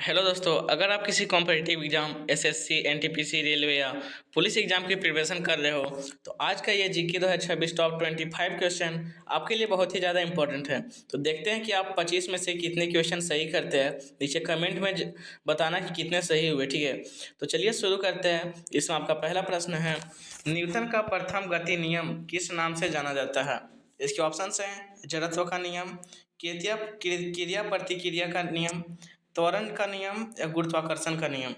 Hello दोस्तों, अगर आप किसी competitive exam SSC, NTPC, railway या पुलिस एग्जाम की प्रिपरेशन कर रहे हो तो आज का ये जीके 2026 टॉप 25 क्वेश्चन आपके लिए बहुत ही ज़्यादा इंपॉर्टेंट है। तो देखते हैं कि आप 25 में से कितने क्वेश्चन सही करते हैं। नीचे कमेंट में बताना कि कितने सही हुए, ठीक है। तो चलिए शुरू करते हैं। इसमें आपका पहला प्रश्न है, न्यूटन का प्रथम गति नियम किस नाम से जाना जाता है। इसके ऑप्शंस हैं जड़त्व का नियम, क्रिया क्रिया प्रतिक्रिया का नियम, त्वरण का नियम या गुरुत्वाकर्षण का नियम।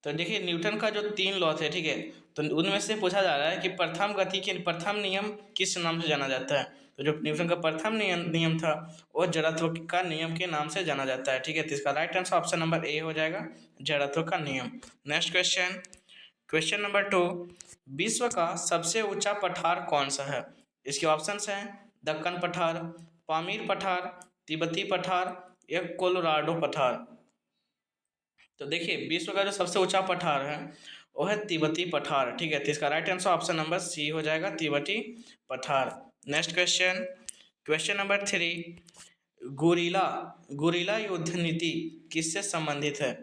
तो देखिए न्यूटन का जो तीन लॉ थे, ठीक है, तो उनमें से पूछा जा रहा है कि प्रथम गति के प्रथम नियम किस नाम से जाना जाता है। तो जो न्यूटन का प्रथम नियम था वो जड़त्व का नियम के नाम से जाना जाता है, ठीक है। तो इसका right answer option number A हो जाएगा, जड़त्व का नियम। नेक्स्ट क्वेश्चन, क्वेश्चन नंबर 2, विश्व का सबसे ऊंचा पठार कौन सा है। इसके ऑप्शंस हैं दक्कन पठार, पामीर पठार, तिब्बती पठार या कोलोराडो पठार। तो देखिए विश्व का जो सबसे ऊंचा पठार है वो है तिब्बती पठार, ठीक है। तो इसका right answer option number C हो जाएगा, तिब्बती पठार। Next question, question number 3, guerrilla guerrilla युद्ध नीति किससे संबंधित है।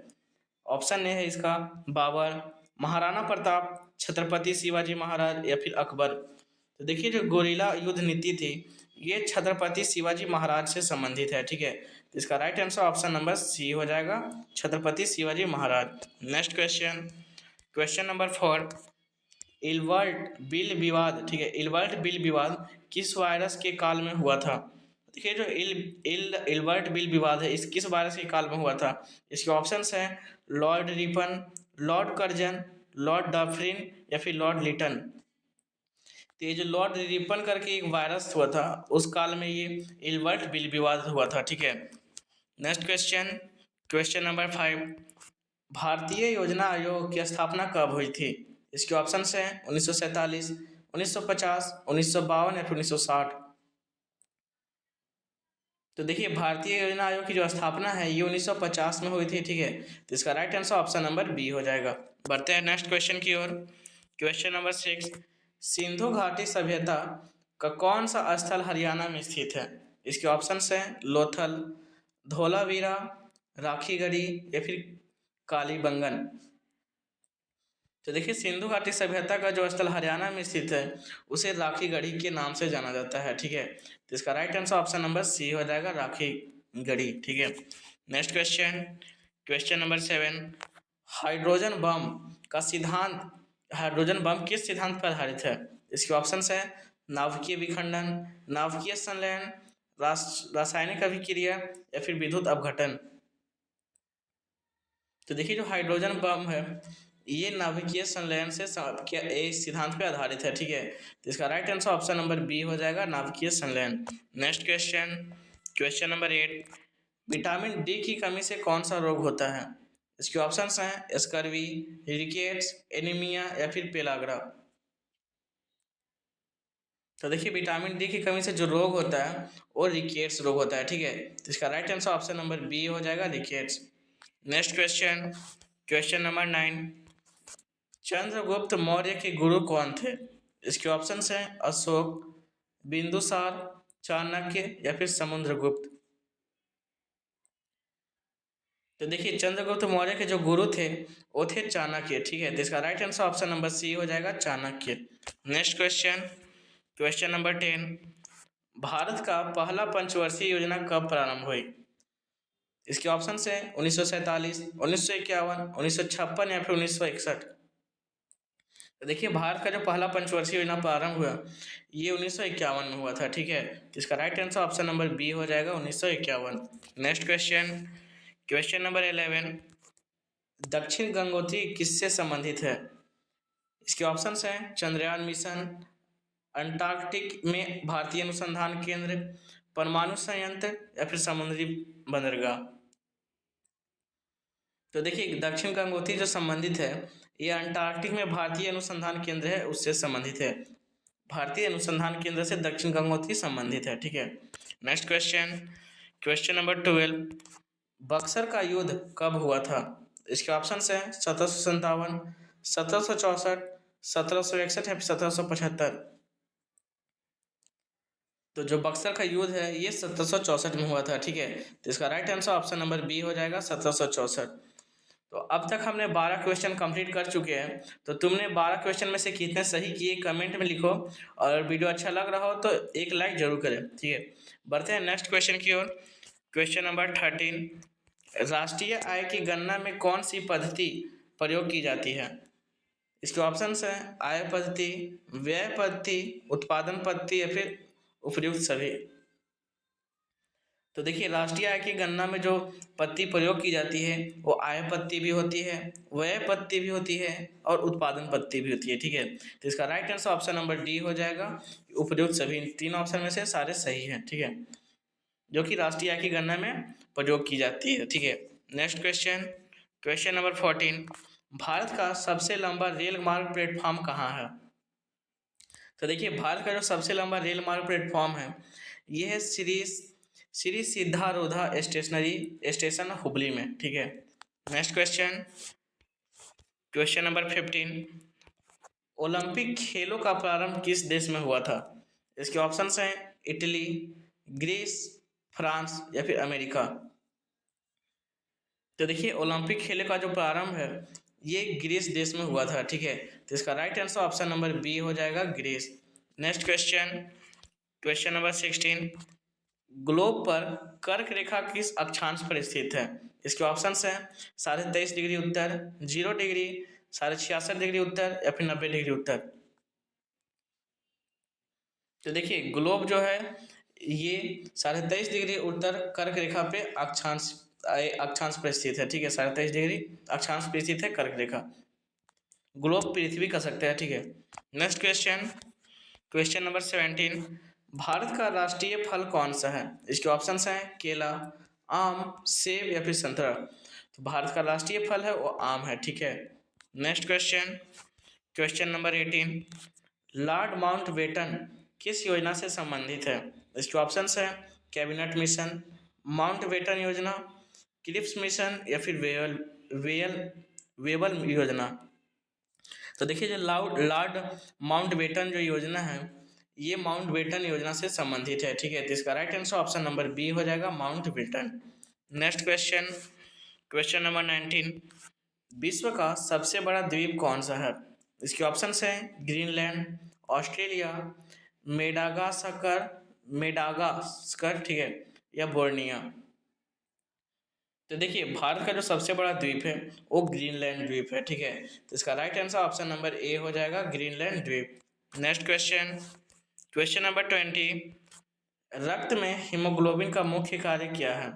ऑप्शन ए है इसका बाबर, महाराणा प्रताप, छत्रपति शिवाजी महाराज या फिर अकबर। तो देखिए जो गोरिल्ला युद्ध नीति थी ये छत्रपति शिवाजी महाराज से संबंधित है, ठीक है। तो इसका right answer option number C हो जाएगा, Chhatrapati Shivaji Maharaj. Next question, question number 4, Ilbert bill विवाद, ठीक है, इल्बर्ट बिल विवाद किस वायरस के काल में हुआ था। देखिए जो इल्बर्ट बिल विवाद है इस किस वायरस के काल में हुआ था। इसके ऑप्शंस हैं Lord Ripon, Lord Curzon, Lord Dufferin या फिर लॉर्ड लिटन। तो ये जो लॉर्ड रिपन करके एक वायरस हुआ था उस काल में ये इल्बर्ट बिल विवाद हुआ था, ठीक है। नेक्स्ट क्वेश्चन, क्वेश्चन नंबर 5, भारतीय योजना आयोग की स्थापना कब हुई थी। इसके ऑप्शंस हैं 1947, 1950, 1952 या फिर 1960। तो देखिए भारतीय योजना आयोग की जो स्थापना है ये 1950 में हुई थी, ठीक है। तो इसका right answer option number B हो जाएगा। बढ़ते हैं नेक्स्ट क्वेश्चन की ओर। क्वेश्चन नंबर 6, सिंधु घाटी सभ्यता का कौन सा स्थल हरियाणा में स्थित है। इसके ऑप्शंस हैं लोथल, धोलावीरा, राखीगढ़ी या फिर कालीबंगन। तो देखिए सिंधु घाटी सभ्यता का जो स्थल हरियाणा में स्थित है उसे राखीगढ़ी के नाम से जाना जाता है, ठीक है। तो इसका right answer option number C हो जाएगा, राखीगढ़ी, ठीक है। Next question, question number 7, hydrogen bomb का सिद्धांत, हाइड्रोजन बम किस सिद्धांत पर आधारित है। इसके ऑप्शंस हैं नाभिकीय विखंडन, नाभिकीय संलयन, रासायनिक अभिक्रिया या फिर विद्युत अपघटन। तो देखिए जो हाइड्रोजन बम है ये नाभिकीय संलयन से एक सिद्धांत पे आधारित है, ठीक है। तो इसका right answer option number B हो जाएगा, नाभिकीय संलयन। Next question, question number 8, vitamin D की कमी से कौन सा रोग होता है। इसके ऑप्शंस हैं स्कर्वी, रिकेट्स, एनीमिया या फिर पेलाग्रा। तो देखिए विटामिन डी की कमी से जो रोग होता है वो रिकेट्स रोग होता है, ठीक है। तो इसका right answer option number B हो जाएगा, rickets. Next question, question number 9, Chandragupta Maurya के गुरु कौन थे। इसके ऑप्शंस हैं अशोक, बिंदुसार, चाणक्य या फिर समुद्रगुप्त। तो देखिए चंद्रगुप्त मौर्य के जो गुरु थे वो थे चाणक्य, ठीक है। तो इसका right answer option number C हो जाएगा, Chanakya. Next question, question number 10, Bharat का पहला पंचवर्षीय योजना कब प्रारंभ हुई। इसके ऑप्शन हैं 1947, 1951, 1956 या फिर 1961। तो देखिए भारत का जो पहला पंचवर्षीय योजना प्रारंभ हुआ ये 1951 में हुआ था, ठीक है। तो इसका right answer option number B हो जाएगा, 1951। नेक्स्ट क्वेश्चन, क्वेश्चन नंबर 11, दक्षिण गंगोत्री किससे संबंधित है। इसके ऑप्शंस हैं चंद्रयान मिशन, अंटार्कटिक में भारतीय अनुसंधान केंद्र, परमाणु संयंत्र या फिर समुद्री बंदरगाह। तो देखिए दक्षिण गंगोत्री जो संबंधित है ये अंटार्कटिक में भारतीय अनुसंधान केंद्र है उससे संबंधित है। भारतीय अनुसंधान केंद्र से दक्षिण गंगोत्री संबंधित है, ठीक है। Next question, question number 12, Buxar का युद्ध कब हुआ था। इसके ऑप्शंस हैं 1757, 1764, 1761 या फिर 1775। तो जो बक्सर का युद्ध है ये 1764 में हुआ था, ठीक है। तो इसका right answer option number B हो जाएगा, 1764। तो अब तक हमने 12 क्वेश्चन कंप्लीट कर चुके हैं। तो तुमने 12 क्वेश्चन में से कितने सही किए कमेंट में लिखो, और वीडियो अच्छा लग रहा हो तो एक लाइक जरूर करें, ठीक है। बढ़ते हैं नेक्स्ट क्वेश्चन की ओर। क्वेश्चन नंबर 13, राष्ट्रीय आय की गणना में कौन सी पद्धति प्रयोग की जाती है? इसके ऑप्शंस हैं आय पद्धति, व्यय पद्धति, उत्पादन पद्धति या फिर उपयुक्त सभी। तो देखिए, राष्ट्रीय आय की गणना में जो पद्धति प्रयोग की जाती है वो आय पद्धति भी होती है, व्यय पद्धति भी होती है और उत्पादन पद्धति भी होती है, ठीक है। तो इसका right answer option number D हो जाएगा, उपयुक्त सभी। तीन ऑप्शन में से सारे सही हैं, ठीक है, जो कि राष्ट्रीय आय की गणना में प्रयोग की जाती है, ठीक है। Next question, question number 14, Bharat का सबसे लंबा रेल मार्ग प्लेटफॉर्म कहाँ है? तो देखिए, भारत का जो सबसे लंबा रेल मार्ग प्लेटफॉर्म है ये है श्री सिद्धारूढ़ा स्टेशन हुबली में, ठीक है। Next question, question number 15, Olympic खेलों का प्रारंभ किस देश में हुआ था? इसके ऑप्शंस हैं इटली, ग्रीस, फ्रांस या फिर अमेरिका। तो देखिए, ओलंपिक खेलों का जो प्रारंभ है ये ग्रीस देश में हुआ था, ठीक है। तो इसका right answer option number B हो जाएगा, Greece. Next question, question number 16, globe पर कर्क रेखा किस अक्षांश पर स्थित है? इसके ऑप्शंस हैं 23.5 डिग्री उत्तर, 0 डिग्री, 66.5 डिग्री उत्तर या फिर 90 डिग्री उत्तर। तो देखिए, ग्लोब जो है ये 23.5 डिग्री उत्तर कर्क रेखा पे अक्षांश पर स्थित है, ठीक है। 23.5 डिग्री अक्षांश पर स्थित है कर्क रेखा। ग्लोब पृथ्वी कह सकते हैं, ठीक है। Next question, question number 17, Bharat का राष्ट्रीय फल कौन सा है? इसके ऑप्शंस हैं केला, आम, सेब या फिर संतरा। तो भारत का राष्ट्रीय फल है वो आम है, ठीक है। Next question, question number 18, Lord Mountbatten किस योजना से संबंधित है? इसके ऑप्शंस हैं कैबिनेट मिशन, माउंटबेटन योजना, क्लिप्स मिशन या फिर वेबल योजना। तो देखिए, जो लॉर्ड माउंटबेटन जो योजना है ये माउंटबेटन योजना से संबंधित है, ठीक है। तो इसका right answer option number B हो जाएगा, Mountbatten. Next question, question number 19, विश्व का सबसे बड़ा द्वीप कौन सा है? इसके ऑप्शंस हैं ग्रीनलैंड, ऑस्ट्रेलिया, मेडागास्कर, ठीक है, या बोर्निया। तो देखिए, भारत का जो सबसे बड़ा द्वीप है वो ग्रीनलैंड द्वीप है, ठीक है। तो इसका right answer option number A हो जाएगा, ग्रीनलैंड द्वीप। नेक्स्ट क्वेश्चन, क्वेश्चन नंबर 20, रक्त में हीमोग्लोबिन का मुख्य कार्य क्या है?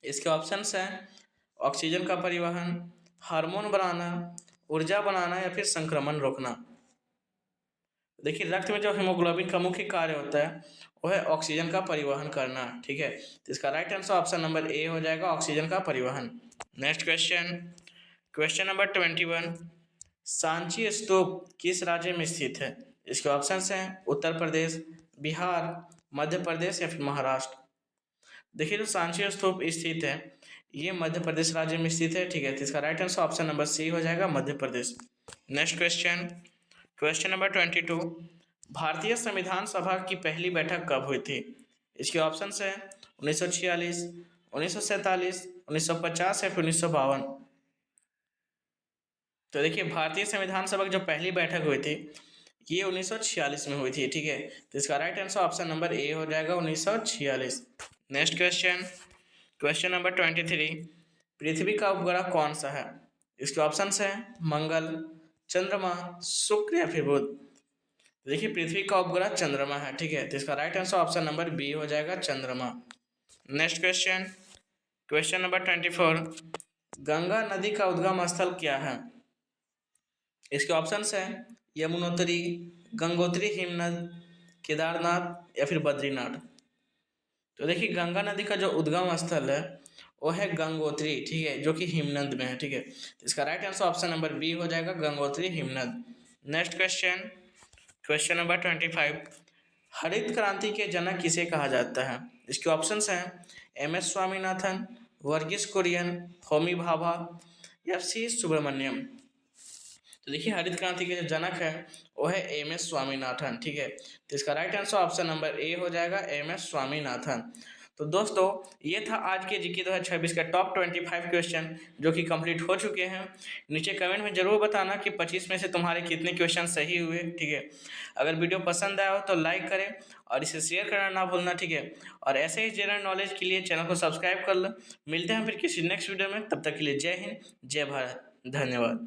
इसके ऑप्शंस हैं ऑक्सीजन का परिवहन, हार्मोन बनाना, ऊर्जा बनाना या फिर संक्रमण रोकना। देखिए, रक्त में जो हीमोग्लोबिन का मुख्य कार्य होता है वो है ऑक्सीजन का परिवहन करना, ठीक है। तो इसका right answer option number A हो जाएगा, ऑक्सीजन का परिवहन। Next question, question number 21, Sanchi stupa किस राज्य में स्थित है? इसके ऑप्शंस हैं उत्तर प्रदेश, बिहार, मध्य प्रदेश या फिर महाराष्ट्र। देखिए, जो सांची स्तूप स्थित है ये मध्य प्रदेश राज्य में स्थित है, ठीक है। तो इसका right answer option number C हो जाएगा, Madhya Pradesh. Next question, question number 22, भारतीय संविधान सभा की पहली बैठक कब हुई थी? इसके ऑप्शंस हैं 1946, 1947, 1950 या फिर 1952। तो देखिए, भारतीय संविधान सभा की जो पहली बैठक हुई थी ये 1946 में हुई थी, ठीक है। तो इसका right answer option number A हो जाएगा, 1946। नेक्स्ट क्वेश्चन, क्वेश्चन नंबर 23, पृथ्वी का उपग्रह कौन सा है? इसके ऑप्शंस हैं मंगल, चंद्रमा, शुक्र या फिर बुध। देखिए, पृथ्वी का उपग्रह चंद्रमा है, ठीक है। तो इसका right answer option number B हो जाएगा, चंद्रमा। Next question, question number 24, Ganga नदी का उद्गम स्थल क्या है? इसके ऑप्शंस हैं यमुनोत्री, गंगोत्री हिमनद, केदारनाथ या फिर बद्रीनाथ। तो देखिए, गंगा नदी का जो उद्गम स्थल है वो है गंगोत्री, ठीक है, जो कि हिमनद में है, ठीक है। तो इसका right answer option number B हो जाएगा, गंगोत्री हिमनद। नेक्स्ट क्वेश्चन, क्वेश्चन नंबर 25, हरित क्रांति के जनक किसे कहा जाता है? इसके ऑप्शंस हैं एम.एस. स्वामीनाथन, वर्गीस कुरियन, होमी भाभा या सी सुब्रमण्यम। तो देखिए हरित क्रांति के जो जनक है वो है एम.एस. स्वामीनाथन, ठीक है। तो इसका right answer option number A हो जाएगा, एम.एस. स्वामीनाथन। तो दोस्तों ये था आज के जीके 2026 का टॉप 25 क्वेश्चन जो कि कंप्लीट हो चुके हैं। नीचे कमेंट में ज़रूर बताना कि 25 में से तुम्हारे कितने क्वेश्चन सही हुए, ठीक है। अगर वीडियो पसंद आया हो तो लाइक करें और इसे शेयर करना ना भूलना, ठीक है। और ऐसे ही जनरल नॉलेज के लिए चैनल को सब्सक्राइब कर लो। मिलते हैं फिर किसी नेक्स्ट वीडियो में, तब तक के लिए जय हिंद, जय भारत, धन्यवाद।